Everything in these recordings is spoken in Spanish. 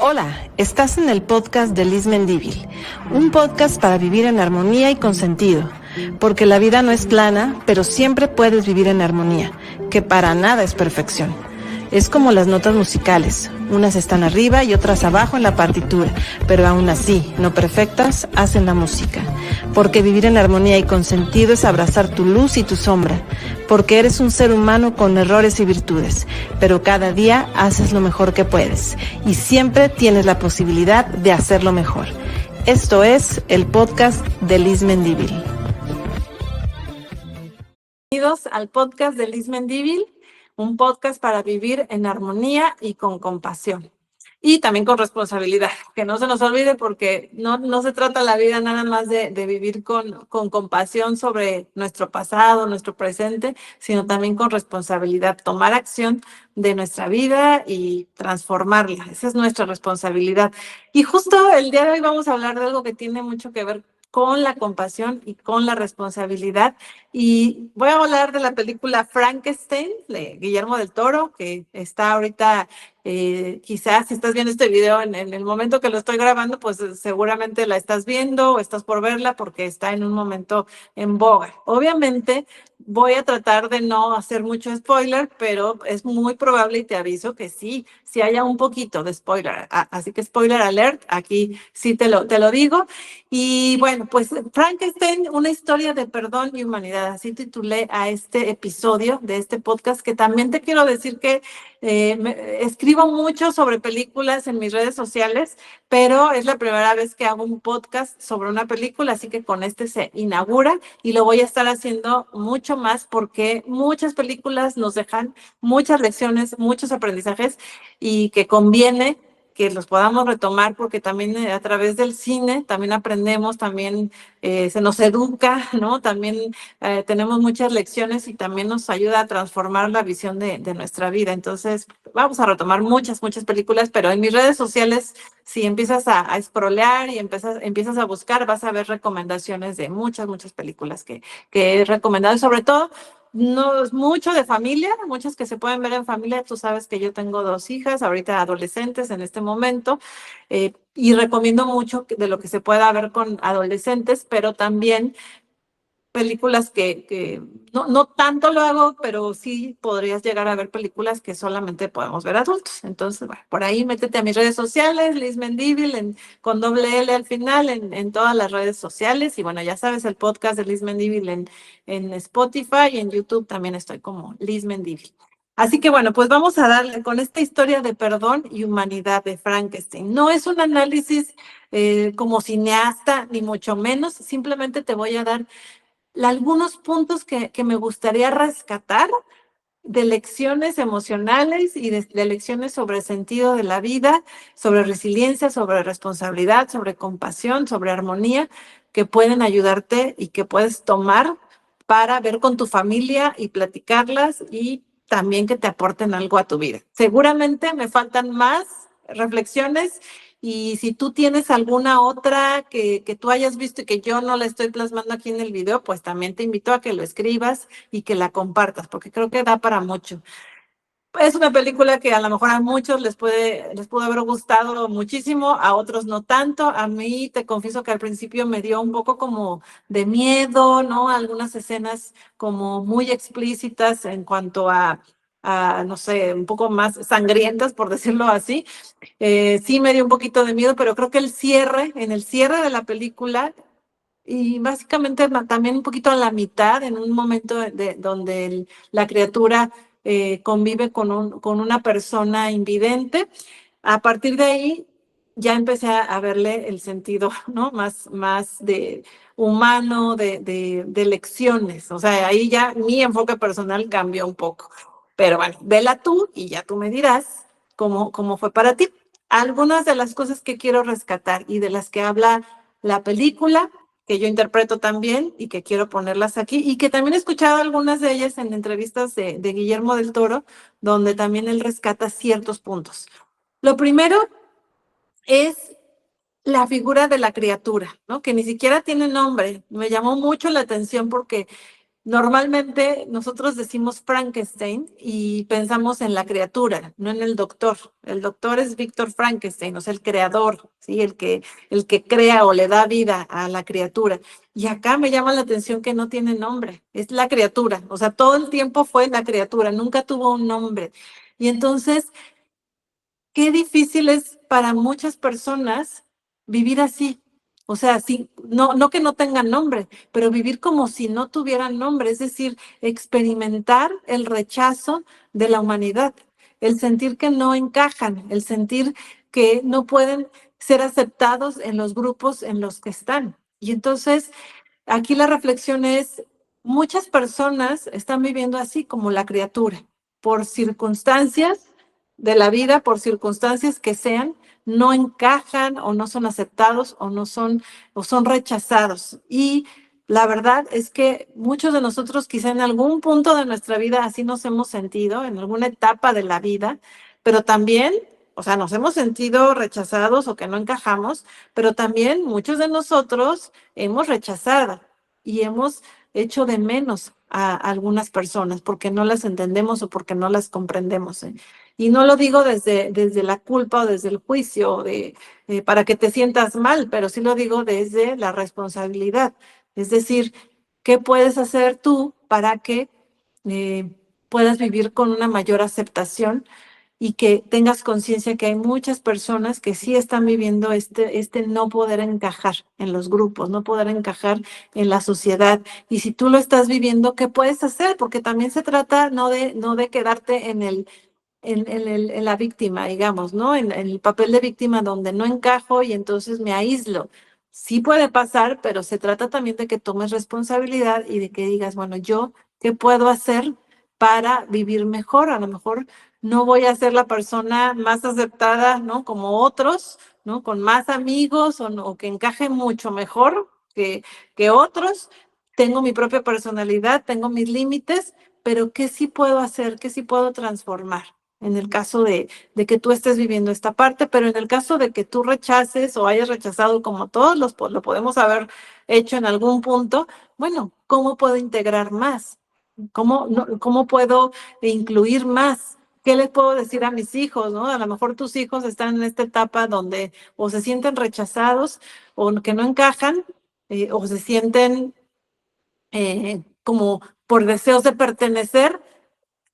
Hola, estás en el podcast de Liz Mendívil, un podcast para vivir en armonía y con sentido, porque la vida no es plana, pero siempre puedes vivir en armonía, que para nada es perfección. Es como las notas musicales, unas están arriba y otras abajo en la partitura, pero aún así, no perfectas, hacen la música. Porque vivir en armonía y con sentido es abrazar tu luz y tu sombra, porque eres un ser humano con errores y virtudes, pero cada día haces lo mejor que puedes y siempre tienes la posibilidad de hacerlo mejor. Esto es el podcast de Liz Mendívil. Bienvenidos al podcast de Liz Mendívil, un podcast para vivir en armonía y con compasión. Y también con responsabilidad, que no se nos olvide porque no se trata la vida nada más de vivir con compasión sobre nuestro pasado, nuestro presente, sino también con responsabilidad, tomar acción de nuestra vida y transformarla. Esa es nuestra responsabilidad. Y justo el día de hoy vamos a hablar de algo que tiene mucho que ver con la compasión y con la responsabilidad. Y voy a hablar de la película Frankenstein de Guillermo del Toro, que está ahorita, quizás si estás viendo este video en el momento que lo estoy grabando, pues seguramente la estás viendo o estás por verla porque está en un momento en boga. Obviamente voy a tratar de no hacer mucho spoiler, pero es muy probable y te aviso que sí haya un poquito de spoiler. Así que spoiler alert, aquí sí te lo digo. Y bueno, pues Frankenstein, una historia de perdón y humanidad. Así titulé a este episodio de este podcast, que también te quiero decir que escribo mucho sobre películas en mis redes sociales, pero es la primera vez que hago un podcast sobre una película, así que con este se inaugura y lo voy a estar haciendo mucho más porque muchas películas nos dejan muchas lecciones, muchos aprendizajes y que conviene que los podamos retomar porque también a través del cine también aprendemos, también se nos educa, ¿no? También tenemos muchas lecciones y también nos ayuda a transformar la visión de nuestra vida. Entonces, vamos a retomar muchas películas, pero en mis redes sociales, si empiezas a scrollear y empiezas a buscar, vas a ver recomendaciones de muchas películas que he recomendado, sobre todo no es mucho de familia, muchas que se pueden ver en familia. Tú sabes que yo tengo 2 hijas, ahorita adolescentes en este momento, y recomiendo mucho de lo que se pueda ver con adolescentes, pero también películas que no tanto lo hago, pero sí podrías llegar a ver películas que solamente podemos ver adultos. Entonces, bueno, por ahí métete a mis redes sociales, Liz Mendívil, con doble L al final, en todas las redes sociales. Y bueno, ya sabes, el podcast de Liz Mendívil en Spotify y en YouTube también estoy como Liz Mendívil. Así que bueno, pues vamos a darle con esta historia de perdón y humanidad de Frankenstein. No es un análisis como cineasta, ni mucho menos, simplemente te voy a dar algunos puntos que me gustaría rescatar de lecciones emocionales y de lecciones sobre el sentido de la vida, sobre resiliencia, sobre responsabilidad, sobre compasión, sobre armonía, que pueden ayudarte y que puedes tomar para ver con tu familia y platicarlas y también que te aporten algo a tu vida. Seguramente me faltan más reflexiones y si tú tienes alguna otra que tú hayas visto y que yo no la estoy plasmando aquí en el video, pues también te invito a que lo escribas y que la compartas, porque creo que da para mucho. Es una película que a lo mejor a muchos les pudo haber gustado muchísimo, a otros no tanto. A mí te confieso que al principio me dio un poco como de miedo, ¿no? Algunas escenas como muy explícitas en cuanto no sé, un poco más sangrientas, por decirlo así. Sí me dio un poquito de miedo, pero creo que en el cierre de la película, y básicamente también un poquito a la mitad, en un momento donde la criatura convive con una persona invidente, a partir de ahí ya empecé a verle el sentido, ¿no? Más de humano, de lecciones. O sea, ahí ya mi enfoque personal cambió un poco. Pero bueno, vela tú y ya tú me dirás cómo fue para ti. Algunas de las cosas que quiero rescatar y de las que habla la película, que yo interpreto también y que quiero ponerlas aquí, y que también he escuchado algunas de ellas en entrevistas de Guillermo del Toro, donde también él rescata ciertos puntos. Lo primero es la figura de la criatura, ¿no? Que ni siquiera tiene nombre. Me llamó mucho la atención porque Normalmente nosotros decimos Frankenstein y pensamos en la criatura, no en el doctor. El doctor es Víctor Frankenstein, o sea, el creador, ¿sí? El que crea o le da vida a la criatura. Y acá me llama la atención que no tiene nombre, es la criatura, o sea, todo el tiempo fue la criatura, nunca tuvo un nombre. Y entonces qué difícil es para muchas personas vivir así. O sea, sí, no que no tengan nombre, pero vivir como si no tuvieran nombre, es decir, experimentar el rechazo de la humanidad, el sentir que no encajan, el sentir que no pueden ser aceptados en los grupos en los que están. Y entonces aquí la reflexión es, muchas personas están viviendo así como la criatura, por circunstancias de la vida, por circunstancias que sean, no encajan o no son aceptados o son rechazados. Y la verdad es que muchos de nosotros quizá en algún punto de nuestra vida así nos hemos sentido, en alguna etapa de la vida, pero también, o sea, nos hemos sentido rechazados o que no encajamos, pero también muchos de nosotros hemos rechazado y hemos hecho de menos a algunas personas porque no las entendemos o porque no las comprendemos. Y no lo digo desde la culpa o desde el juicio para que te sientas mal, pero sí lo digo desde la responsabilidad. Es decir, ¿qué puedes hacer tú para que eh, puedas vivir con una mayor aceptación y que tengas conciencia que hay muchas personas que sí están viviendo este no poder encajar en los grupos, no poder encajar en la sociedad? Y si tú lo estás viviendo, ¿qué puedes hacer? Porque también se trata no de quedarte en la víctima, digamos, ¿no? En el papel de víctima donde no encajo y entonces me aíslo. Sí puede pasar, pero se trata también de que tomes responsabilidad y de que digas, bueno, yo, ¿qué puedo hacer para vivir mejor? A lo mejor no voy a ser la persona más aceptada, ¿no? Como otros, ¿no? Con más amigos o que encaje mucho mejor que otros. Tengo mi propia personalidad, tengo mis límites, pero ¿qué sí puedo hacer? ¿Qué sí puedo transformar? En el caso de que tú estés viviendo esta parte, pero en el caso de que tú rechaces o hayas rechazado como todos lo podemos haber hecho en algún punto, bueno, ¿cómo puedo integrar más? ¿Cómo puedo incluir más? ¿Qué les puedo decir a mis hijos, no? A lo mejor tus hijos están en esta etapa donde o se sienten rechazados o que no encajan o se sienten como por deseos de pertenecer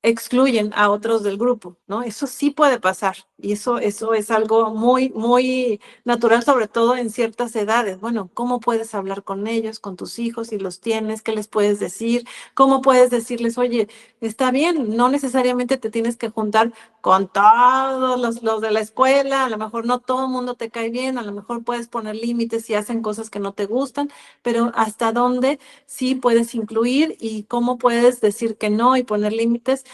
excluyen a otros del grupo, ¿no? Eso sí puede pasar y eso es algo muy, muy natural, sobre todo en ciertas edades. Bueno, ¿cómo puedes hablar con ellos, con tus hijos, si los tienes? ¿Qué les puedes decir? ¿Cómo puedes decirles, oye, está bien, no necesariamente te tienes que juntar con todos los de la escuela, a lo mejor no todo el mundo te cae bien, a lo mejor puedes poner límites si hacen cosas que no te gustan, pero ¿hasta dónde sí puedes incluir y cómo puedes decir que no y poner límites?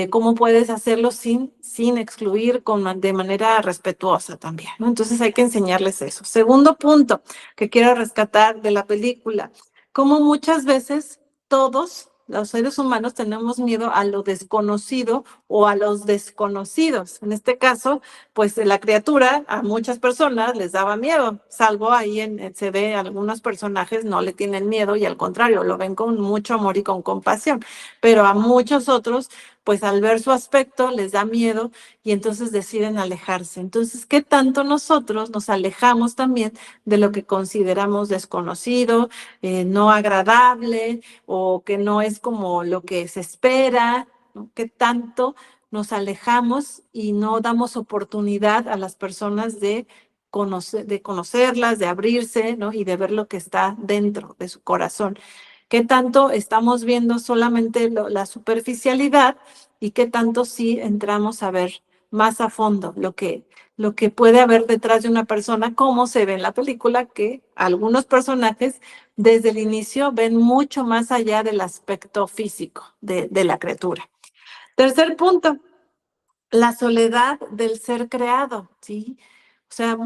Cómo puedes hacerlo sin excluir de manera respetuosa también, ¿no? Entonces hay que enseñarles eso. Segundo punto que quiero rescatar de la película, cómo muchas veces todos los seres humanos tenemos miedo a lo desconocido o a los desconocidos. En este caso, pues la criatura a muchas personas les daba miedo, salvo ahí se ve algunos personajes no le tienen miedo y al contrario, lo ven con mucho amor y con compasión, pero a muchos otros pues al ver su aspecto les da miedo y entonces deciden alejarse. Entonces, ¿qué tanto nosotros nos alejamos también de lo que consideramos desconocido, no agradable o que no es como lo que se espera, ¿no? ¿Qué tanto nos alejamos y no damos oportunidad a las personas de conocerlas, de abrirse, ¿no? Y de ver lo que está dentro de su corazón? ¿Qué tanto estamos viendo solamente la superficialidad y qué tanto sí entramos a ver más a fondo lo que puede haber detrás de una persona, como se ve en la película, que algunos personajes desde el inicio ven mucho más allá del aspecto físico de la criatura? Tercer punto, la soledad del ser creado, ¿sí? O sea,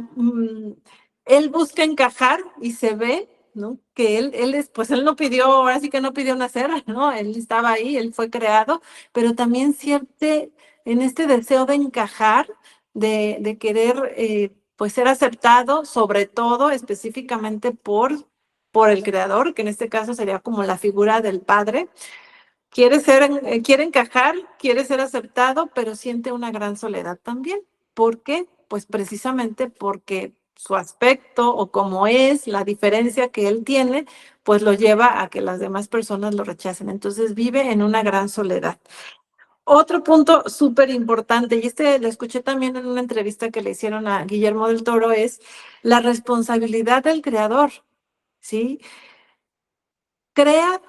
él busca encajar y se ve, ¿no? Que pues él no pidió, ahora sí que no pidió nacer, ¿no? Él estaba ahí, él fue creado, pero también en este deseo de encajar, de querer, pues ser aceptado, sobre todo específicamente por el creador, que en este caso sería como la figura del padre. Quiere encajar, quiere ser aceptado, pero siente una gran soledad también. ¿Por qué? Pues precisamente porque su aspecto o cómo es, la diferencia que él tiene, pues lo lleva a que las demás personas lo rechacen. Entonces vive en una gran soledad. Otro punto súper importante, y lo escuché también en una entrevista que le hicieron a Guillermo del Toro, es la responsabilidad del creador, ¿sí? Crea,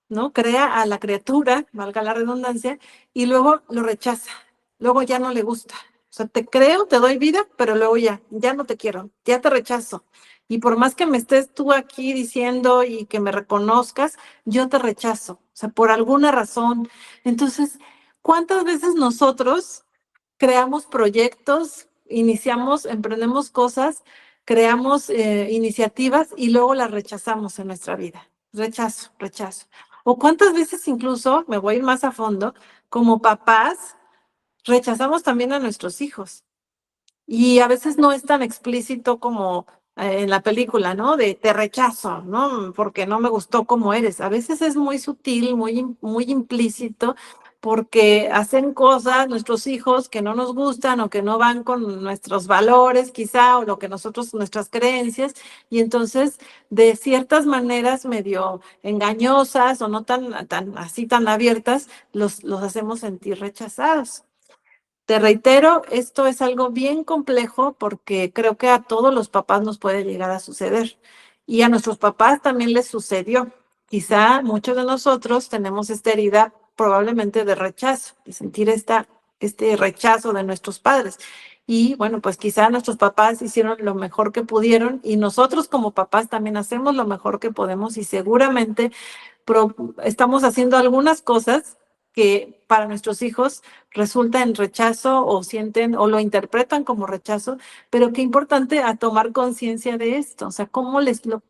¿no? Crea a la criatura, valga la redundancia, y luego lo rechaza, luego ya no le gusta. O sea, te creo, te doy vida, pero luego ya no te quiero, ya te rechazo. Y por más que me estés tú aquí diciendo y que me reconozcas, yo te rechazo, o sea, por alguna razón. Entonces, ¿cuántas veces nosotros creamos proyectos, emprendemos cosas, creamos iniciativas y luego las rechazamos en nuestra vida? Rechazo, rechazo. O cuántas veces incluso, me voy a ir más a fondo, como papás, rechazamos también a nuestros hijos. Y a veces no es tan explícito como en la película, ¿no? De te rechazo, ¿no? Porque no me gustó cómo eres. A veces es muy sutil, muy implícito, porque hacen cosas nuestros hijos que no nos gustan o que no van con nuestros valores, quizá, o lo que nuestras creencias, y entonces de ciertas maneras medio engañosas o no tan abiertas, los hacemos sentir rechazados. Te reitero, esto es algo bien complejo porque creo que a todos los papás nos puede llegar a suceder y a nuestros papás también les sucedió. Quizá muchos de nosotros tenemos esta herida probablemente de rechazo, de sentir este rechazo de nuestros padres. Y bueno, pues quizá nuestros papás hicieron lo mejor que pudieron y nosotros como papás también hacemos lo mejor que podemos y seguramente estamos haciendo algunas cosas que para nuestros hijos resulta en rechazo o sienten o lo interpretan como rechazo, pero qué importante a tomar conciencia de esto, o sea,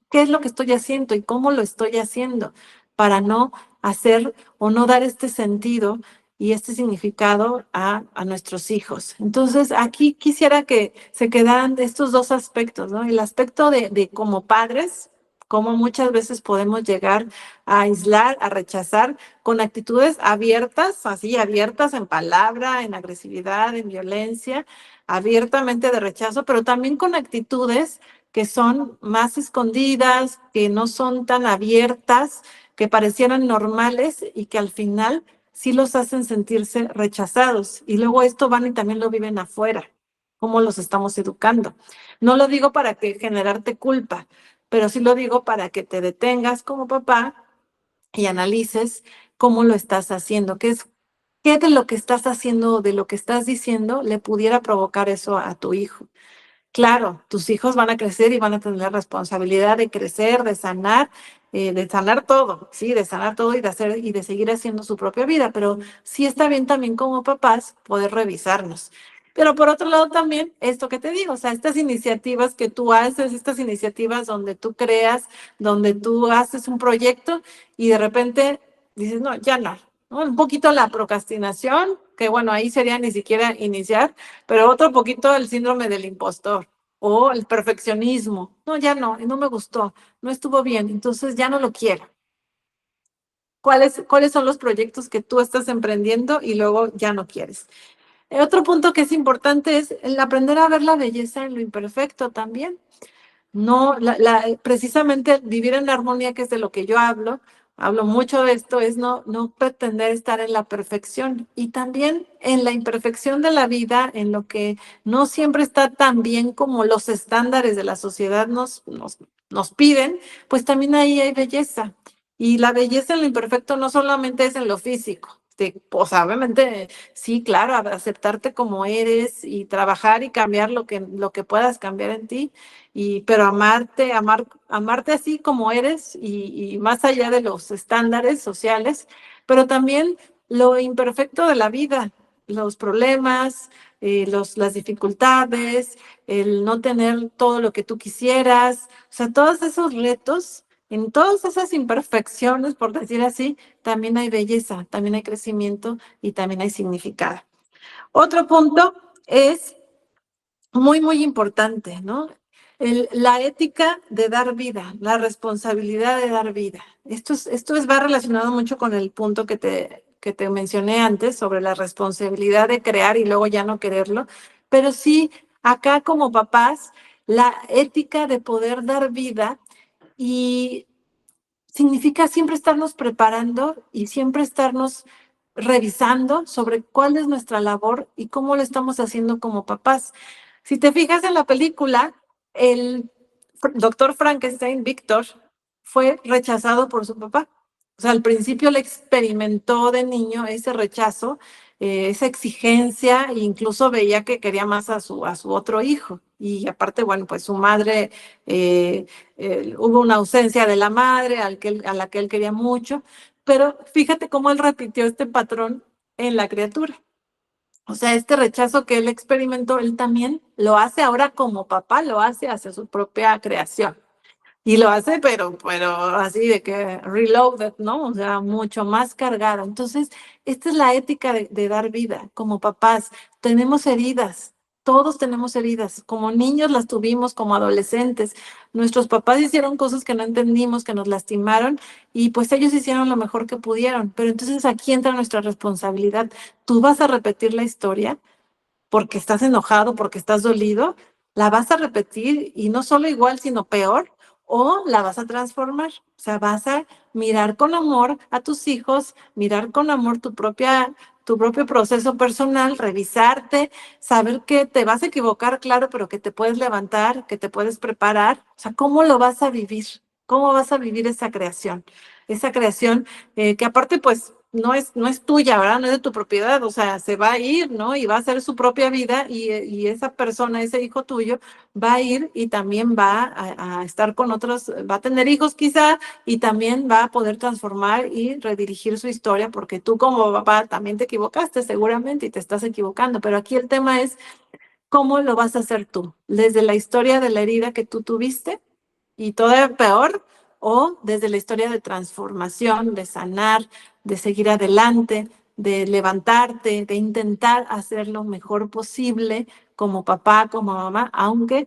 qué es lo que estoy haciendo y cómo lo estoy haciendo para no hacer o no dar este sentido y este significado a nuestros hijos. Entonces, aquí quisiera que se quedaran estos dos aspectos, ¿no? El aspecto de como padres, cómo muchas veces podemos llegar a aislar, a rechazar con actitudes abiertas, así abiertas en palabra, en agresividad, en violencia, abiertamente de rechazo, pero también con actitudes que son más escondidas, que no son tan abiertas, que parecieran normales y que al final sí los hacen sentirse rechazados. Y luego esto van y también lo viven afuera, cómo los estamos educando. No lo digo para que generarte culpa, pero sí lo digo para que te detengas como papá y analices cómo lo estás haciendo, qué de lo que estás haciendo o de lo que estás diciendo le pudiera provocar eso a tu hijo. Claro, tus hijos van a crecer y van a tener la responsabilidad de crecer, de sanar todo, sí, de sanar todo y de seguir haciendo su propia vida, pero sí está bien también como papás poder revisarnos. Pero por otro lado también, esto que te digo, o sea, estas iniciativas que tú haces, estas iniciativas donde tú creas, donde tú haces un proyecto y de repente dices, no, ya no, ¿no? Un poquito la procrastinación, que bueno, ahí sería ni siquiera iniciar, pero otro poquito el síndrome del impostor o el perfeccionismo. No, ya no me gustó, no estuvo bien, entonces ya no lo quiero. ¿Cuáles son los proyectos que tú estás emprendiendo y luego ya no quieres? Otro punto que es importante es el aprender a ver la belleza en lo imperfecto también. No, precisamente vivir en la armonía, que es de lo que yo hablo mucho de esto, es no pretender estar en la perfección y también en la imperfección de la vida, en lo que no siempre está tan bien como los estándares de la sociedad nos piden, pues también ahí hay belleza. Y la belleza en lo imperfecto no solamente es en lo físico. Pues obviamente, sí, claro, aceptarte como eres y trabajar y cambiar lo que puedas cambiar en ti, pero amarte así como eres y más allá de los estándares sociales, pero también lo imperfecto de la vida, los problemas, las dificultades, el no tener todo lo que tú quisieras, o sea, todos esos retos, en todas esas imperfecciones, por decir así, también hay belleza, también hay crecimiento y también hay significado. Otro punto es muy importante, ¿no? La ética de dar vida, la responsabilidad de dar vida. Va relacionado mucho con el punto que te mencioné antes sobre la responsabilidad de crear y luego ya no quererlo. Pero sí, acá como papás, la ética de poder dar vida y significa siempre estarnos preparando y siempre estarnos revisando sobre cuál es nuestra labor y cómo lo estamos haciendo como papás. Si te fijas en la película, el doctor Frankenstein, Víctor, fue rechazado por su papá. O sea, al principio le experimentó de niño ese rechazo, esa exigencia, e incluso veía que quería más a su otro hijo. Y aparte, bueno, pues su madre, eh, hubo una ausencia de la madre a la que él quería mucho, pero fíjate cómo él repitió este patrón en la criatura. O sea, este rechazo que él experimentó, él también lo hace ahora como papá, lo hace hacia su propia creación. Y lo hace, pero así de que reloaded, ¿no? O sea, mucho más cargado. Entonces, esta es la ética de dar vida. Como papás, tenemos heridas. Todos tenemos heridas. Como niños las tuvimos, como adolescentes. Nuestros papás hicieron cosas que no entendimos, que nos lastimaron, y pues ellos hicieron lo mejor que pudieron. Pero entonces aquí entra nuestra responsabilidad. Tú vas a repetir la historia porque estás enojado, porque estás dolido, la vas a repetir y no solo igual, sino peor, o la vas a transformar. O sea, vas a mirar con amor a tus hijos, mirar con amor tu propio proceso personal, revisarte, saber que te vas a equivocar, claro, pero que te puedes levantar, que te puedes preparar. O sea, ¿cómo lo vas a vivir? ¿Cómo vas a vivir esa creación? Esa creación que aparte, pues, no es tuya, ¿verdad? No es de tu propiedad, o sea, se va a ir, ¿no? Y va a hacer su propia vida y esa persona, ese hijo tuyo, va a ir y también va a estar con otros, va a tener hijos quizá y también va a poder transformar y redirigir su historia porque tú como papá también te equivocaste seguramente y te estás equivocando, pero aquí el tema es cómo lo vas a hacer tú, desde la historia de la herida que tú tuviste y todavía peor, o desde la historia de transformación, de sanar, de seguir adelante, de levantarte, de intentar hacer lo mejor posible como papá, como mamá, aunque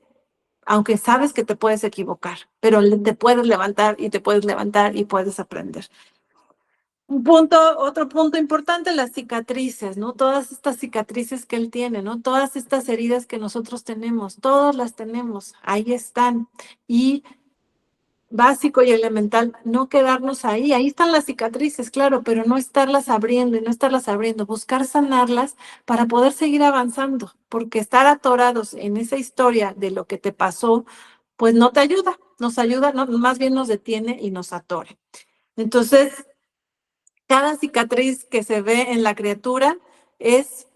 sabes que te puedes equivocar, pero te puedes levantar y te puedes levantar y puedes aprender. Otro punto importante, las cicatrices, ¿no? Todas estas cicatrices que él tiene, ¿no? Todas estas heridas que nosotros tenemos, todas las tenemos, ahí están. Y básico y elemental, no quedarnos ahí. Ahí están las cicatrices, claro, pero no estarlas abriendo y no estarlas abriendo, buscar sanarlas para poder seguir avanzando, porque estar atorados en esa historia de lo que te pasó, pues no te ayuda, nos ayuda, no, más bien nos detiene y nos atora. Entonces, cada cicatriz que se ve en la criatura es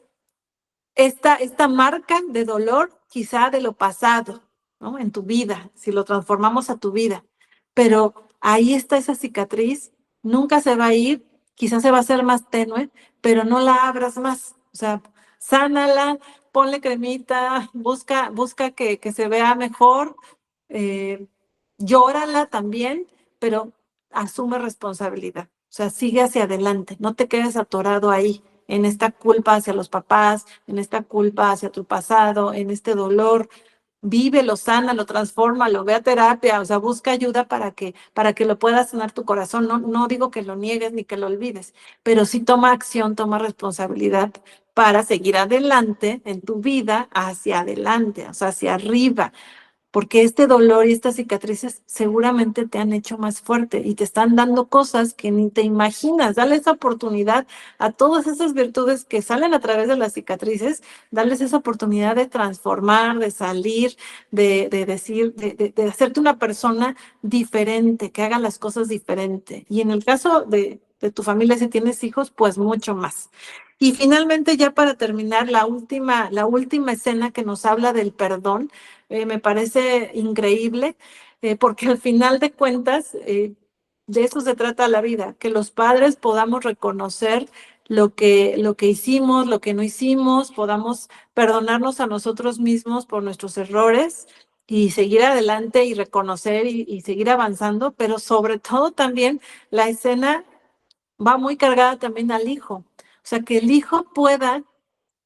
esta marca de dolor, quizá de lo pasado, ¿no? En tu vida, si lo transformamos a tu vida. Pero ahí está esa cicatriz, nunca se va a ir, quizás se va a hacer más tenue, pero no la abras más. O sea, sánala, ponle cremita, busca que se vea mejor, eh, llórala también, pero asume responsabilidad. O sea, sigue hacia adelante, no te quedes atorado ahí en esta culpa hacia los papás, en esta culpa hacia tu pasado, en este dolor. Vívelo, sánalo, transfórmalo, ve a terapia, o sea, busca ayuda para que lo puedas sanar tu corazón. No, no digo que lo niegues ni que lo olvides, pero sí toma acción, toma responsabilidad para seguir adelante en tu vida, hacia adelante, o sea, hacia arriba, porque este dolor y estas cicatrices seguramente te han hecho más fuerte y te están dando cosas que ni te imaginas. Dale esa oportunidad a todas esas virtudes que salen a través de las cicatrices, darles esa oportunidad de transformar, de salir, de decir, de hacerte una persona diferente, que haga las cosas diferente. Y en el caso de tu familia, si tienes hijos, pues mucho más. Y finalmente, ya para terminar, la última escena que nos habla del perdón, me parece increíble, porque al final de cuentas, de eso se trata la vida, que los padres podamos reconocer lo que hicimos, lo que no hicimos, podamos perdonarnos a nosotros mismos por nuestros errores y seguir adelante y reconocer y seguir avanzando, pero sobre todo también la escena va muy cargada también al hijo. O sea, que el hijo pueda,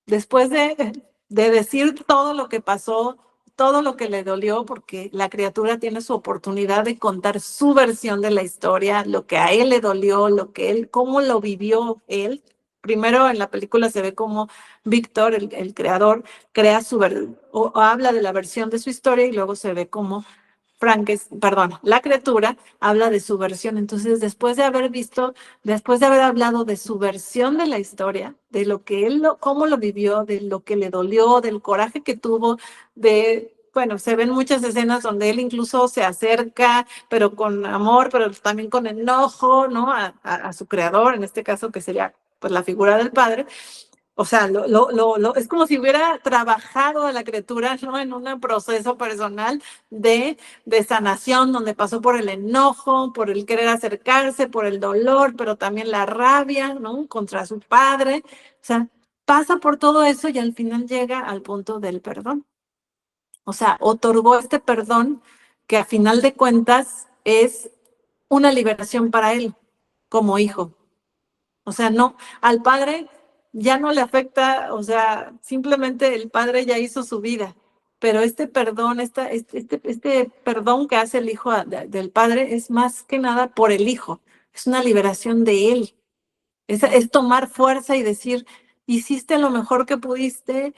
después de decir todo lo que pasó, todo lo que le dolió, porque la criatura tiene su oportunidad de contar su versión de la historia, lo que a él le dolió, cómo lo vivió él. Primero en la película se ve cómo Víctor, el creador, crea o habla de la versión de su historia, y luego se ve cómo la criatura habla de su versión. Entonces, después de haber hablado de su versión de la historia, de lo que cómo lo vivió, de lo que le dolió, del coraje que tuvo, bueno, se ven muchas escenas donde él incluso se acerca, pero con amor, pero también con enojo, ¿no? A su creador, en este caso, que sería pues la figura del padre. O sea, es como si hubiera trabajado a la criatura, ¿no? En un proceso personal de sanación, donde pasó por el enojo, por el querer acercarse, por el dolor, pero también la rabia, ¿no? Contra su padre. O sea, pasa por todo eso y al final llega al punto del perdón. O sea, otorgó este perdón que a final de cuentas es una liberación para él como hijo. O sea, no, al padre ya no le afecta, o sea, simplemente el padre ya hizo su vida, pero este perdón, este perdón que hace el hijo del padre es más que nada por el hijo, es una liberación de él, es tomar fuerza y decir, hiciste lo mejor que pudiste,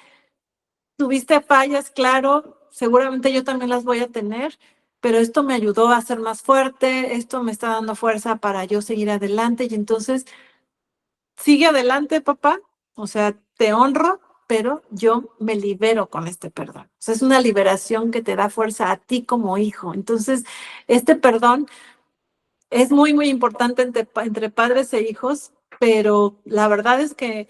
tuviste fallas, claro, seguramente yo también las voy a tener, pero esto me ayudó a ser más fuerte, esto me está dando fuerza para yo seguir adelante, y entonces sigue adelante, papá. O sea, te honro, pero yo me libero con este perdón. O sea, es una liberación que te da fuerza a ti como hijo. Entonces, este perdón es muy, muy importante entre padres e hijos, pero la verdad es que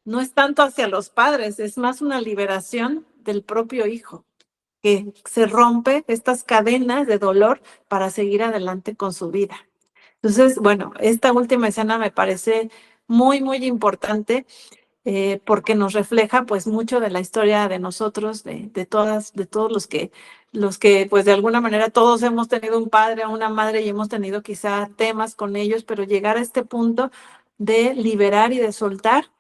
no es tanto hacia los padres, es más una liberación del propio hijo, que se rompe estas cadenas de dolor para seguir adelante con su vida. Entonces, bueno, esta última escena me parece muy, muy importante, porque nos refleja pues mucho de la historia de nosotros, de todos los que pues de alguna manera todos hemos tenido un padre o una madre y hemos tenido quizá temas con ellos, pero llegar a este punto de liberar y de soltar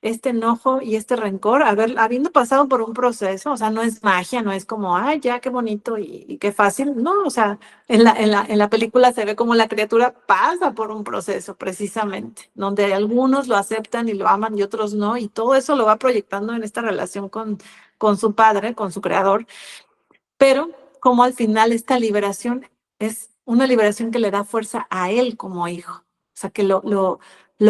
este enojo y este rencor, habiendo pasado por un proceso. O sea, no es magia, no es como, ay, ya, qué bonito y qué fácil. No, o sea, en la película se ve como la criatura pasa por un proceso, precisamente, donde algunos lo aceptan y lo aman y otros no, y todo eso lo va proyectando en esta relación con su padre, con su creador, pero como al final esta liberación es una liberación que le da fuerza a él como hijo. O sea, que lo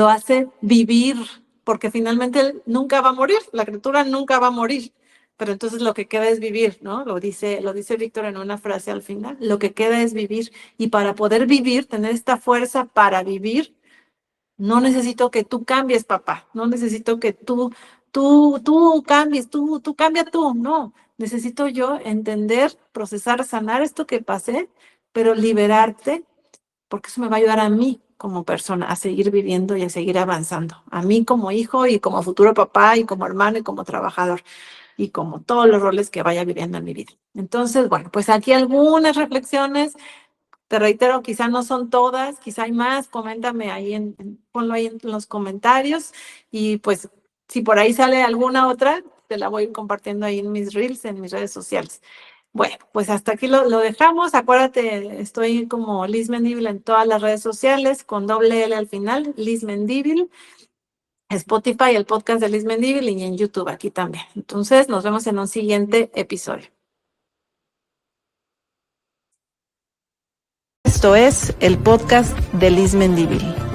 hace vivir, porque finalmente él nunca va a morir, la criatura nunca va a morir, pero entonces lo que queda es vivir, ¿no? Lo dice Víctor en una frase al final, lo que queda es vivir, y para poder vivir, tener esta fuerza para vivir, no necesito que tú cambies, papá. No necesito que tú cambies, tú cambia tú. No, necesito yo entender, procesar, sanar esto que pasé, pero liberarte, porque eso me va a ayudar a mí como persona a seguir viviendo y a seguir avanzando. A mí como hijo y como futuro papá y como hermano y como trabajador y como todos los roles que vaya viviendo en mi vida. Entonces, bueno, pues aquí algunas reflexiones. Te reitero, quizá no son todas, quizá hay más, coméntame ahí, ponlo ahí en los comentarios, y pues si por ahí sale alguna otra, te la voy compartiendo ahí en mis reels, en mis redes sociales. Bueno, pues hasta aquí lo dejamos. Acuérdate, estoy como Liz Mendívil en todas las redes sociales, con doble L al final, Liz Mendívil, Spotify, el podcast de Liz Mendívil, y en YouTube aquí también. Entonces, nos vemos en un siguiente episodio. Esto es el podcast de Liz Mendívil.